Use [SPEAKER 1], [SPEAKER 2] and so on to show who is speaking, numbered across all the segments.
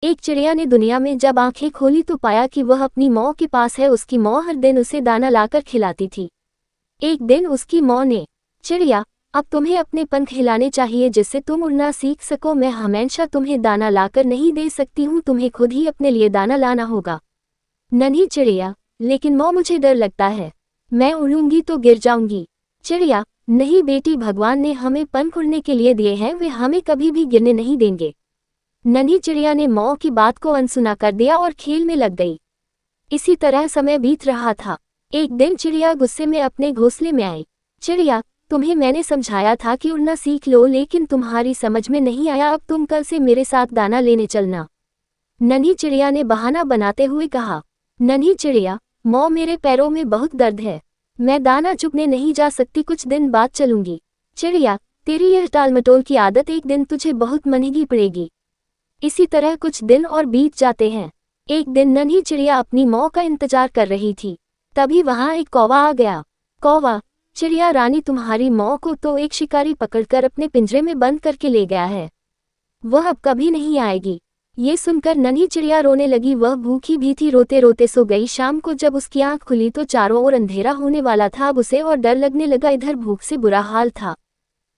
[SPEAKER 1] एक चिड़िया ने दुनिया में जब आंखें खोली तो पाया कि वह अपनी माँ के पास है। उसकी माँ हर दिन उसे दाना लाकर खिलाती थी। एक दिन उसकी माँ ने, चिड़िया, अब तुम्हें अपने पंख हिलाने चाहिए जिससे तुम उड़ना सीख सको। मैं हमेशा तुम्हें दाना लाकर नहीं दे सकती हूँ, तुम्हें खुद ही अपने लिए दाना लाना होगा। नन्ही चिड़िया, लेकिन माँ मुझे डर लगता है, मैं उड़ूंगी तो गिर जाऊंगी। चिड़िया, नहीं बेटी, भगवान ने हमें पंख उड़ने के लिए दिए हैं, वे हमें कभी भी गिरने नहीं देंगे। नन्ही चिड़िया ने माँ की बात को अनसुना कर दिया और खेल में लग गई। इसी तरह समय बीत रहा था। एक दिन चिड़िया गुस्से में अपने घोंसले में आई। चिड़िया, तुम्हें मैंने समझाया था कि उड़ना सीख लो, लेकिन तुम्हारी समझ में नहीं आया। अब तुम कल से मेरे साथ दाना लेने चलना। नन्ही चिड़िया ने बहाना बनाते हुए कहा। नन्ही चिड़िया, माँ मेरे पैरों में बहुत दर्द है, मैं दाना चुगने नहीं जा सकती, कुछ दिन बाद चलूंगी। चिड़िया, तेरी यह टालमटोल की आदत एक दिन तुझे बहुत महंगी पड़ेगी। इसी तरह कुछ दिन और बीत जाते हैं। एक दिन नन्ही चिड़िया अपनी माँ का इंतजार कर रही थी। तभी वहां एक कौवा आ गया। कौवा, चिड़िया रानी, तुम्हारी माँ को तो एक शिकारी पकड़कर अपने पिंजरे में बंद करके ले गया है, वह अब कभी नहीं आएगी। ये सुनकर नन्ही चिड़िया रोने लगी। वह भूखी भी थी, रोते रोते सो गई। शाम को जब उसकी आंख खुली तो चारों ओर अंधेरा होने वाला था। अब उसे और डर लगने लगा, इधर भूख से बुरा हाल था।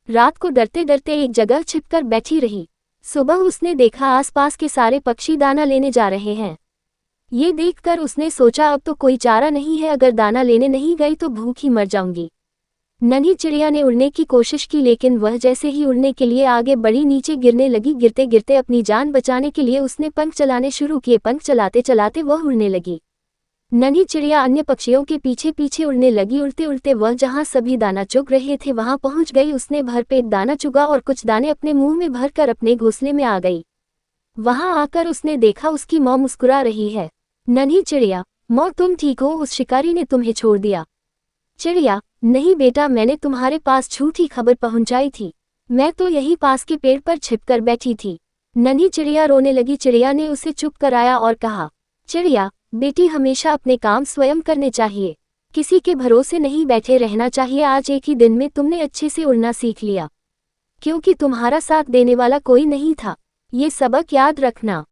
[SPEAKER 1] रात को डरते डरते एक जगह छिपकर बैठी रही। सुबह उसने देखा आसपास के सारे पक्षी दाना लेने जा रहे हैं। ये देखकर उसने सोचा अब तो कोई चारा नहीं है, अगर दाना लेने नहीं गई तो भूख ही मर जाऊंगी। नन्ही चिड़िया ने उड़ने की कोशिश की, लेकिन वह जैसे ही उड़ने के लिए आगे बढ़ी नीचे गिरने लगी। गिरते गिरते अपनी जान बचाने के लिए उसने पंख चलाने शुरू किए। पंख चलाते चलाते वह उड़ने लगी। नन्ही चिड़िया अन्य पक्षियों के पीछे पीछे उड़ने लगी। उड़ते उड़ते वह जहां सभी दाना चुग रहे थे वहां पहुंच गई। उसने भरपेट दाना चुगा और कुछ दाने अपने मुंह में भरकर अपने घोंसले में आ गई। वहां आकर उसने देखा उसकी माँ मुस्कुरा रही है। नन्ही चिड़िया, माँ तुम ठीक हो, उस शिकारी ने तुम्हें छोड़ दिया। चिड़िया, नहीं बेटा, मैंने तुम्हारे पास झूठी खबर पहुंचाई थी, मैं तो यही पास के पेड़ पर छिपकर बैठी थी। नन्ही चिड़िया रोने लगी। चिड़िया ने उसे चुप कराया और कहा, चिड़िया बेटी, हमेशा अपने काम स्वयं करने चाहिए, किसी के भरोसे नहीं बैठे रहना चाहिए। आज एक ही दिन में तुमने अच्छे से उड़ना सीख लिया, क्योंकि तुम्हारा साथ देने वाला कोई नहीं था। ये सबक याद रखना।